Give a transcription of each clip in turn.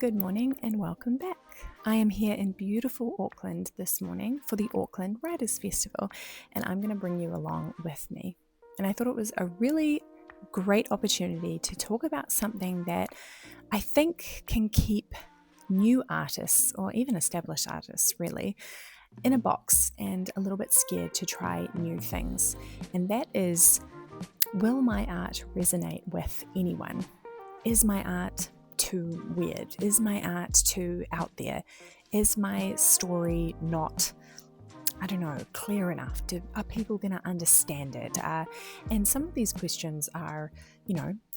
Good morning and welcome back. I am here in beautiful Auckland this morning for the Auckland Writers Festival, and I'm going to bring you along with me. And I thought it was a really great opportunity to talk about something that I think can keep new artists, or even established artists really, in a box and a little bit scared to try new things. And that is, will my art resonate with anyone? Is my art too weird? Is my art too out there? Is my story not, clear enough? Are people going to understand it? And some of these questions are,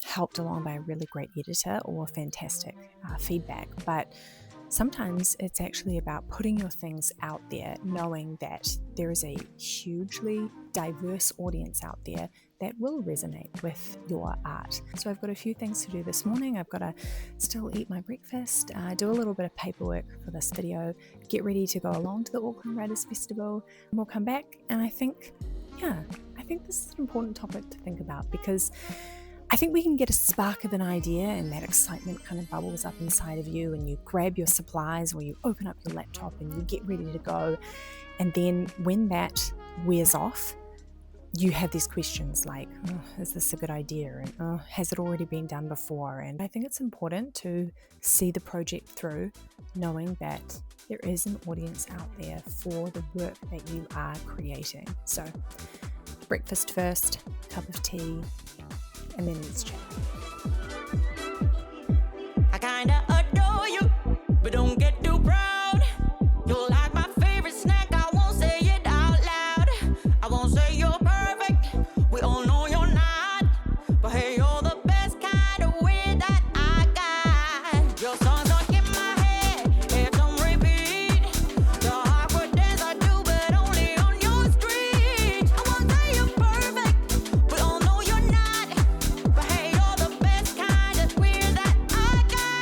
helped along by a really great editor or fantastic feedback. But sometimes it's actually about putting your things out there, knowing that there is a hugely diverse audience out there that will resonate with your art. So I've got a few things to do this morning. I've got to still eat my breakfast, do a little bit of paperwork for this video, get ready to go along to the Auckland Writers Festival, and we'll come back. And I think this is an important topic to think about, because I think we can get a spark of an idea and that excitement kind of bubbles up inside of you, and you grab your supplies or you open up your laptop and you get ready to go. And then when that wears off, you have these questions like, is this a good idea? And has it already been done before? And I think it's important to see the project through, knowing that there is an audience out there for the work that you are creating. So breakfast first, cup of tea, and then let's chat. I kinda adore you, but don't get too proud. You're like my favorite snack, I won't say it out loud. I won't say you're perfect, we all know you're not. But hey, you're the best kind of weird that I got. Your songs are in my head, it's on repeat. The awkward dance I do, but only on your street. I won't say you're perfect, we all know you're not. But hey, you're the best kind of weird that I got.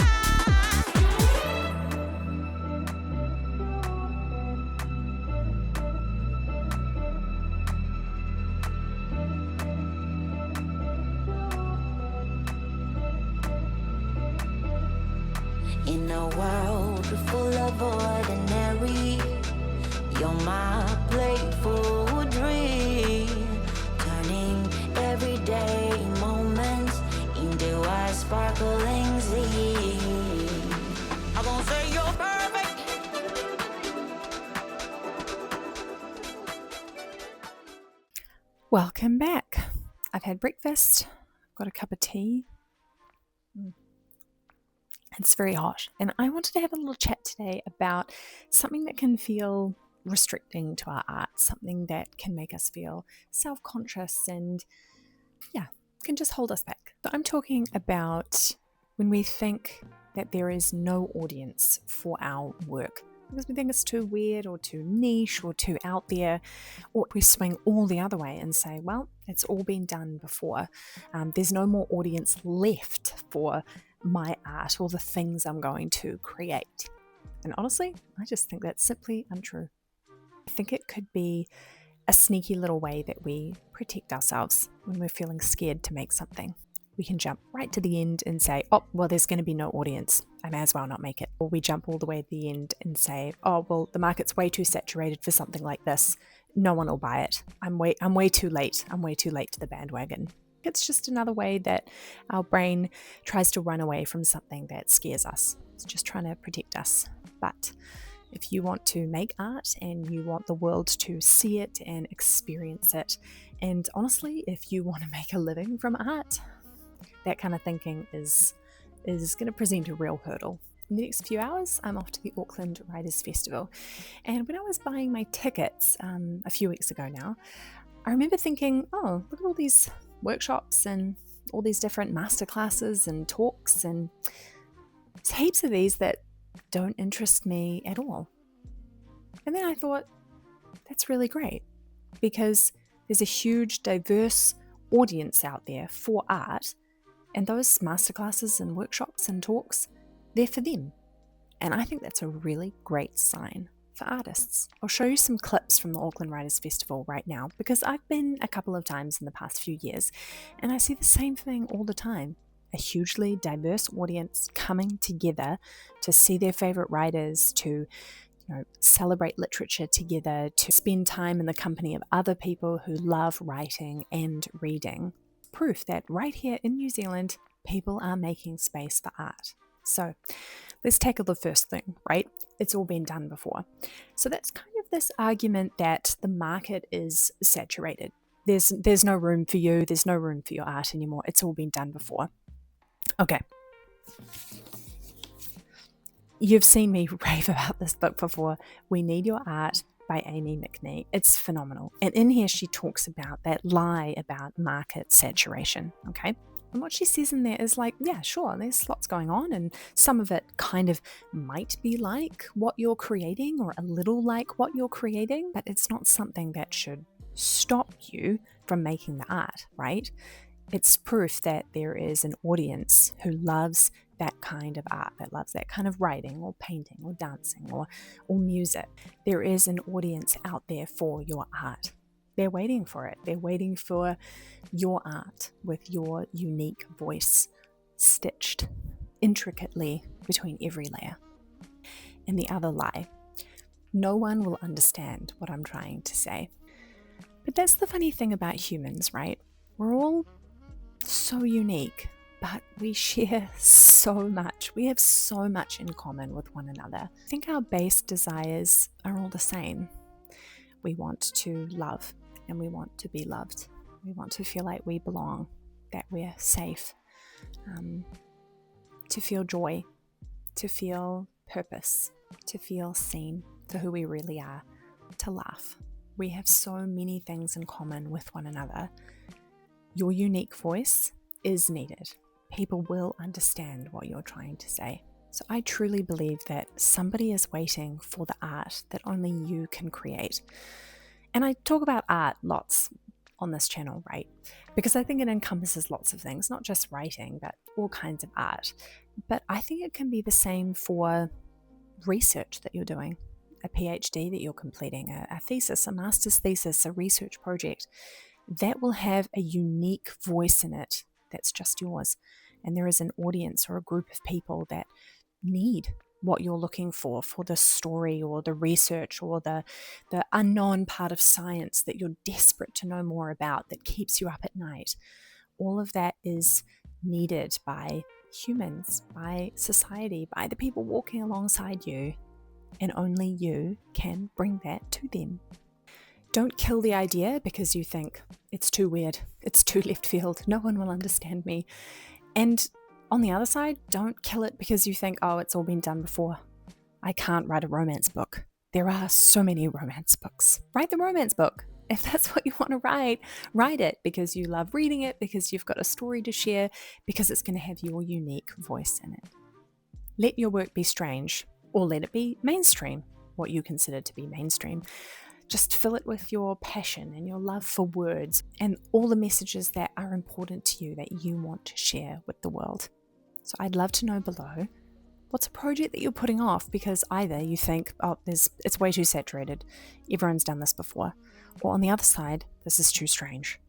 In a world full of ordinary, you're my playful dream, turning everyday moments into a sparkling zine. I won't say you're perfect. Welcome back. I've had breakfast, I've got a cup of tea. It's very hot, and I wanted to have a little chat today about something that can feel restricting to our art, something that can make us feel self-conscious and can just hold us back. So I'm talking about when we think that there is no audience for our work because we think it's too weird or too niche or too out there, or we swing all the other way and say, well, it's all been done before. There's no more audience left for my art or the things I'm going to create. And honestly, I just think that's simply untrue. I think it could be a sneaky little way that we protect ourselves when we're feeling scared to make something. We can jump right to the end and say, oh, well, there's going to be no audience. I may as well not make it. Or we jump all the way to the end and say, oh, well, the market's way too saturated for something like this. No one will buy it. I'm way too late. I'm way too late to the bandwagon. It's just another way that our brain tries to run away from something that scares us. It's just trying to protect us. But if you want to make art and you want the world to see it and experience it, and honestly, if you want to make a living from art, that kind of thinking is going to present a real hurdle. In the next few hours, I'm off to the Auckland Writers Festival. And when I was buying my tickets a few weeks ago now, I remember thinking, oh, look at all these workshops and all these different masterclasses and talks, and there's heaps of these that don't interest me at all. And then I thought, that's really great, because there's a huge, diverse audience out there for art, and those masterclasses and workshops and talks, they're for them. And I think that's a really great sign for artists. I'll show you some clips from the Auckland Writers Festival right now, because I've been a couple of times in the past few years, and I see the same thing all the time. a hugely diverse audience coming together to see their favorite writers, to celebrate literature together, to spend time in the company of other people who love writing and reading. Proof that right here in New Zealand, people are making space for art. So let's tackle the first thing, right? It's all been done before. So that's kind of this argument that the market is saturated. There's no room for you. There's no room for your art anymore. It's all been done before. Okay. You've seen me rave about this book before, We Need Your Art by Amy McNee. It's phenomenal. And in here, she talks about that lie about market saturation, okay? And what she says in there is like, yeah, sure, there's lots going on, and some of it kind of might be like what you're creating or a little like what you're creating, but it's not something that should stop you from making the art, right? It's proof that there is an audience who loves that kind of art, that loves that kind of writing or painting or dancing or music. There is an audience out there for your art. They're waiting for it. They're waiting for your art with your unique voice stitched intricately between every layer. And the other lie, no one will understand what I'm trying to say. But that's the funny thing about humans, right? We're all so unique, but we share so much. We have so much in common with one another. I think our base desires are all the same. We want to love and we want to be loved. We want to feel like we belong, that we're safe, to feel joy, to feel purpose, to feel seen for who we really are, to laugh. We have so many things in common with one another. Your unique voice is needed. People will understand what you're trying to say. So I truly believe that somebody is waiting for the art that only you can create. And I talk about art lots on this channel, right? Because I think it encompasses lots of things, not just writing, but all kinds of art. But I think it can be the same for research that you're doing, a PhD that you're completing, a thesis, a master's thesis, a research project. That will have a unique voice in it that's just yours. And there is an audience or a group of people that need what you're looking for the story or the research or the unknown part of science that you're desperate to know more about, that keeps you up at night. All of that is needed by humans, by society, by the people walking alongside you, and only you can bring that to them. Don't kill the idea because you think it's too weird, it's too left field, no one will understand me. And on the other side, don't kill it because you think, oh, it's all been done before. I can't write a romance book. There are so many romance books. Write the romance book. If that's what you want to write it because you love reading it, because you've got a story to share, because it's going to have your unique voice in it. Let your work be strange, or let it be mainstream, what you consider to be mainstream. Just fill it with your passion and your love for words and all the messages that are important to you that you want to share with the world. So I'd love to know below, what's a project that you're putting off because either you think, oh, it's way too saturated, everyone's done this before, or on the other side, this is too strange.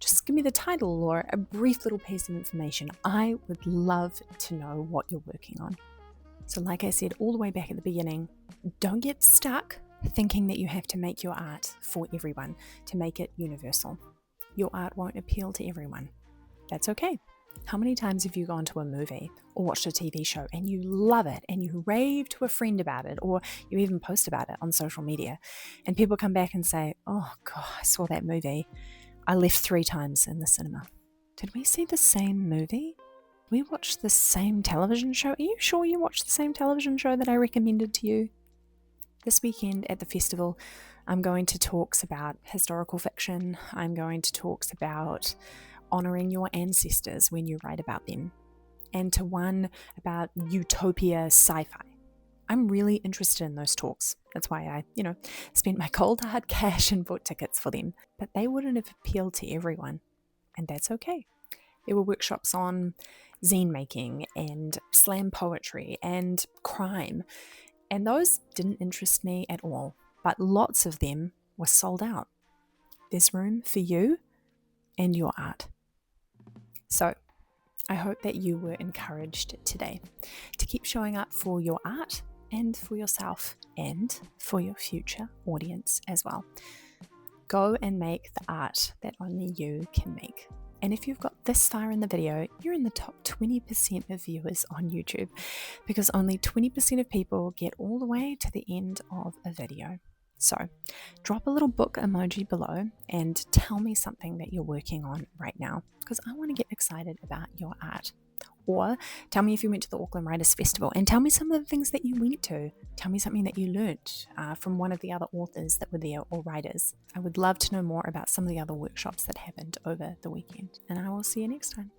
Just give me the title or a brief little piece of information. I would love to know what you're working on. So like I said all the way back at the beginning, don't get stuck thinking that you have to make your art for everyone, to make it universal. Your art won't appeal to everyone. That's okay. How many times have you gone to a movie or watched a TV show and you love it and you rave to a friend about it, or you even post about it on social media, and people come back and say, oh God, I saw that movie. I left 3 times in the cinema. Did we see the same movie? We watched the same television show? Are you sure you watched the same television show that I recommended to you? This weekend at the festival, I'm going to talks about historical fiction. I'm going to talks about honouring your ancestors when you write about them, and to one about utopia sci-fi. I'm really interested in those talks. That's why I, spent my cold hard cash and bought tickets for them. But they wouldn't have appealed to everyone, and that's okay. There were workshops on zine making and slam poetry and crime, and those didn't interest me at all, but lots of them were sold out. There's room for you and your art. So I hope that you were encouraged today to keep showing up for your art and for yourself and for your future audience as well. Go and make the art that only you can make. And if you've got this far in the video, you're in the top 20% of viewers on YouTube, because only 20% of people get all the way to the end of a video. So drop a little book emoji below and tell me something that you're working on right now, because I want to get excited about your art. Or tell me if you went to the Auckland Writers Festival, and tell me some of the things that you went to. Tell me something that you learnt from one of the other authors that were there or writers. I would love to know more about some of the other workshops that happened over the weekend, and I will see you next time.